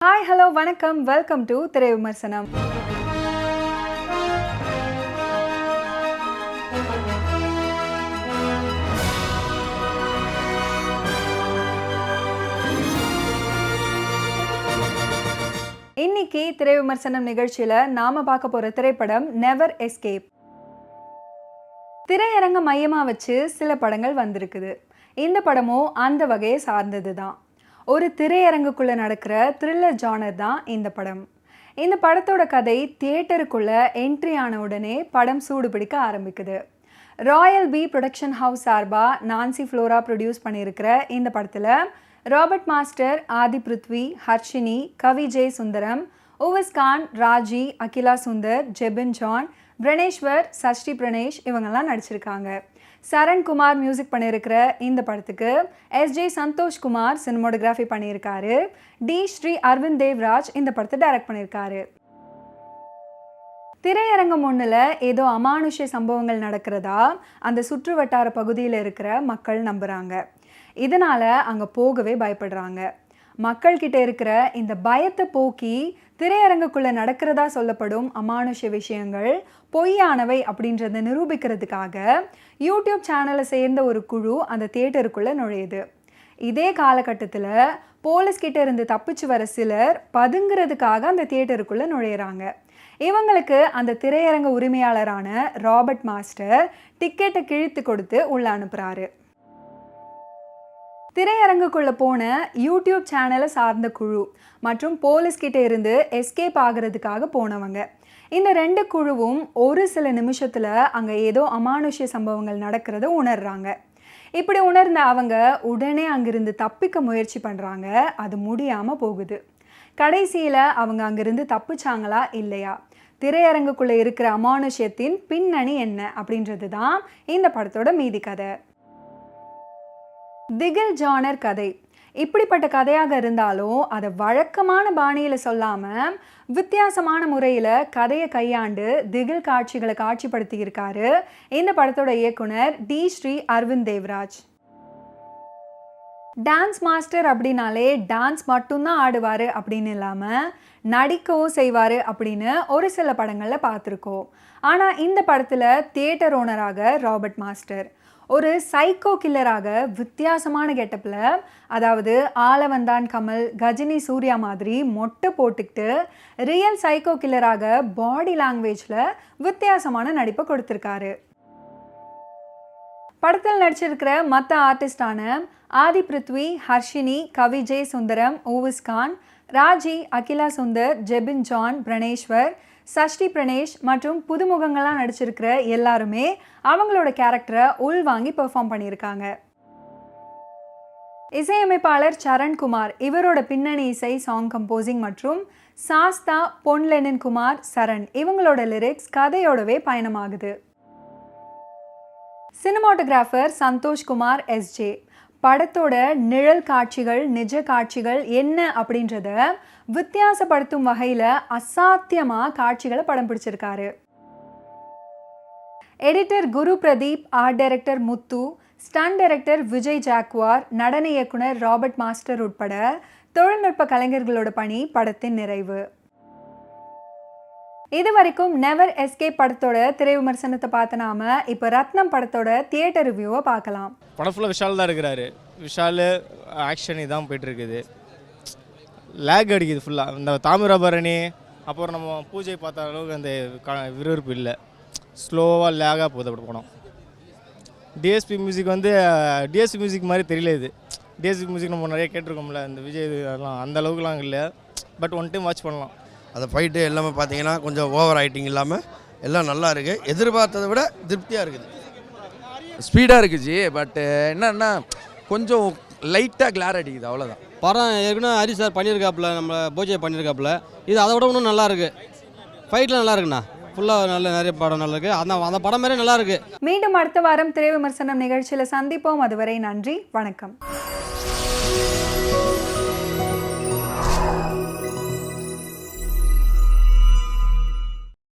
Hi hello வணக்கம் welcome to திரை விமர்சனம். இன்னைக்கு திரை விமர்சனம் நிகழ்ச்சியில நாம பார்க்க போற திரைப்படம் நெவர் எஸ்கேப். திரையரங்க மையமா வச்சு சில படங்கள் வந்திருக்குது. இந்த படமும் அந்த வகையை சார்ந்தது தான். ஒரு திரையரங்குக்குள்ள நடக்கிற த்ரில்லர் ஜானர் தான் இந்த படம். இந்த படத்தோட கதை தியேட்டருக்குள்ள என்ட்ரி ஆன உடனே படம் சூடு பிடிக்க ஆரம்பிக்குது. ராயல் பி ப்ரொடக்ஷன் ஹவுஸ் சார்பா நான்சி ஃப்ளோரா ப்ரொடியூஸ் பண்ணியிருக்கிற இந்த படத்தில் ராபர்ட் மாஸ்டர், ஆதி பிருத்வி, ஹர்ஷினி, கவி ஜெய் சுந்தரம், உவஸ் கான், ராஜி, அகிலா சுந்தர், ஜெபின் ஜான், பிரணேஸ்வர், சஷ்டி பிரணேஷ் இவங்கெல்லாம் நடிச்சிருக்காங்க. சரண் குமார் மியூசிக் பண்ணியிருக்கிற இந்த படத்துக்கு எஸ்ஜே சந்தோஷ்குமார் சினிமோட்டோகிராஃபி பண்ணியிருக்காரு. டி ஸ்ரீ அரவிந்த் தேவ்ராஜ் இந்த படத்தை டைரக்ட் பண்ணியிருக்காரு. திரையரங்கம் ஒன்றில் ஏதோ அமானுஷ்ய சம்பவங்கள் நடக்கிறதா அந்த சுற்று வட்டார பகுதியில் இருக்கிற மக்கள் நம்புகிறாங்க. இதனால் அங்கே போகவே பயப்படுறாங்க. மக்கள்கிட்ட இருக்கிற இந்த பயத்தை போக்கி திரையரங்குக்குள்ளே நடக்கிறதா சொல்லப்படும் அமானுஷ்ய விஷயங்கள் பொய்யானவை அப்படின்றத நிரூபிக்கிறதுக்காக யூடியூப் சேனலை சேர்ந்த ஒரு குழு அந்த தியேட்டருக்குள்ளே நுழையுது. இதே காலகட்டத்தில் போலீஸ்கிட்ட இருந்து தப்பிச்சு வர சிலர் பதுங்கிறதுக்காக அந்த தியேட்டருக்குள்ளே நுழையிறாங்க. இவங்களுக்கு அந்த திரையரங்க உரிமையாளரான ராபர்ட் மாஸ்டர் டிக்கெட்டை கிழித்து கொடுத்து உள்ள அனுப்புகிறாரு. திரையரங்குக்குள்ளே போன யூடியூப் சேனலை சார்ந்த குழு மற்றும் போலீஸ்கிட்ட இருந்து எஸ்கேப் ஆகிறதுக்காக போனவங்க. இந்த ரெண்டு குழுவும் ஒரு சில நிமிஷத்தில் அங்கே ஏதோ அமானுஷ்ய சம்பவங்கள் நடக்கிறத உணர்றாங்க. இப்படி உணர்ந்த அவங்க உடனே அங்கிருந்து தப்பிக்க முயற்சி பண்ணுறாங்க. அது முடியாமல் போகுது. கடைசியில் அவங்க அங்கிருந்து தப்பிச்சாங்களா இல்லையா, திரையரங்குக்குள்ளே இருக்கிற அமானுஷ்யத்தின் பின்னணி என்ன அப்படின்றது தான் இந்த படத்தோட மீதி கதை. திகில் ஜானர் கதை. இப்படிப்பட்ட கதையாக இருந்தாலும் அதை வழக்கமான பாணியில் சொல்லாமல் வித்தியாசமான முறையில் கதையை கையாண்டு திகில் காட்சிகளை காட்சிப்படுத்தியிருக்காரு இந்த படத்தோட இயக்குனர் T Sri Aravind Devraj. Dance master அப்படின்னாலே டான்ஸ் மட்டும்தான் ஆடுவார் அப்படின்னு இல்லாமல் நடிக்கவும் செய்வார் அப்படின்னு ஒரு சில படங்களில் பார்த்துருக்கோம். ஆனால் இந்த படத்தில் தியேட்டர் ஓனராக ராபர்ட் மாஸ்டர் ஒரு சைக்கோ கில்லராக வித்தியாசமான கெட்டப்பில், அதாவது ஆலவந்தான் கமல், கஜினி, சூர்யா மாதிரி மொட்டை போட்டுக்கிட்டு ரியல் சைக்கோ கில்லராக பாடி லாங்குவேஜில் வித்தியாசமான நடிப்பை கொடுத்துருக்காரு. படத்தில் நடிச்சிருக்கிற மற்ற ஆர்டிஸ்டான ஆதி பிருத்வி, ஹர்ஷினி, கவி ஜெய் சுந்தரம், உவஸ் கான், ராஜி, அகிலா சுந்தர், ஜெபின் ஜான், பிரணேஸ்வர், சஷ்டி பிரணேஷ் மற்றும் புதுமுகங்கள்லாம் நடிச்சிருக்கிற எல்லாருமே அவங்களோட கேரக்டரை உள்வாங்கி பெர்ஃபார்ம் பண்ணியிருக்காங்க. இசையமைப்பாளர் சரண் குமார் இவரோட பின்னணி இசை, சாங் கம்போசிங் மற்றும் சாஸ்தா, பொன்லெனின் குமார், சரண் இவங்களோட லிரிக்ஸ் கதையோடவே பயணமாகுது. சினிமாட்டோகிராஃபர் சந்தோஷ்குமார் எஸ்ஜே படத்தோட நிழல் காட்சிகள், நிஜ காட்சிகள் என்ன அப்படின்றத வித்தியாசப்படுத்தும் வகையில் அசாத்தியமாக காட்சிகளை படம் பிடிச்சிருக்காரு. எடிட்டர் குரு பிரதீப், ஆர்ட் டைரக்டர் முத்து, ஸ்டண்ட் டைரக்டர் விஜய் ஜாக்வார், நடன இயக்குனர் ராபர்ட் மாஸ்டர் உட்பட தொழில்நுட்ப கலைஞர்களோட பணி படத்தின் நிறைவு. இது வரைக்கும் நெவர் எஸ்கேப் படத்தோட திரை விமர்சனத்தை பார்த்த நாம இப்போ ரத்னம் படத்தோட தியேட்டர் ரிவ்யூவை பார்க்கலாம். படம் ஃபுல்லாக விஷால் தான் இருக்கிறாரு. விஷால் ஆக்ஷன் இதான் போய்ட்டுருக்குது. லேக் அடிக்குது ஃபுல்லாக. இந்த தாமிரபரணி அப்புறம் நம்ம பூஜை பார்த்த அளவுக்கு அந்த விறுவிறுப்பு இல்லை. ஸ்லோவாக லேகாக போகுது அப்படி படம். டிஎஸ்பி மியூசிக் டிஎஸ்பி மியூசிக் மாதிரி தெரியல. இது டிஎஸ்பி மியூசிக் நம்ம நிறைய கேட்டிருக்கோம்ல, இந்த விஜய் அதெல்லாம் அந்த அளவுக்குலாம் இல்லை. பட் ஒன் டைம் வாட்ச் பண்ணலாம். அந்த ஃபைட்டு எல்லாமே பார்த்தீங்கன்னா கொஞ்சம் ஓவர் ஆக்டிங் இல்லாமல் எல்லாம் நல்லா இருக்குது. எதிர்பார்த்ததை விட திருப்தியாக இருக்குது. ஸ்பீடாக இருக்குச்சு. பட் என்னன்னா கொஞ்சம் லைட்டாக கிளார் அடிக்குது, அவ்வளோதான். படம் ஏற்கனவே ஹரி சார் பண்ணியிருக்காப்புல, நம்ம பூஜை பண்ணியிருக்காப்புல. இது அதை விட இன்னும் நல்லா இருக்குது. ஃபைட்டில் நல்லா இருக்குண்ணா. ஃபுல்லாக நிறைய படம் நல்லா இருக்குது. அந்த படம் மாதிரி நல்லா இருக்குது. மீண்டும் அடுத்த வாரம் திரை விமர்சனம் நிகழ்ச்சியில் சந்திப்போம். அதுவரை நன்றி, வணக்கம்.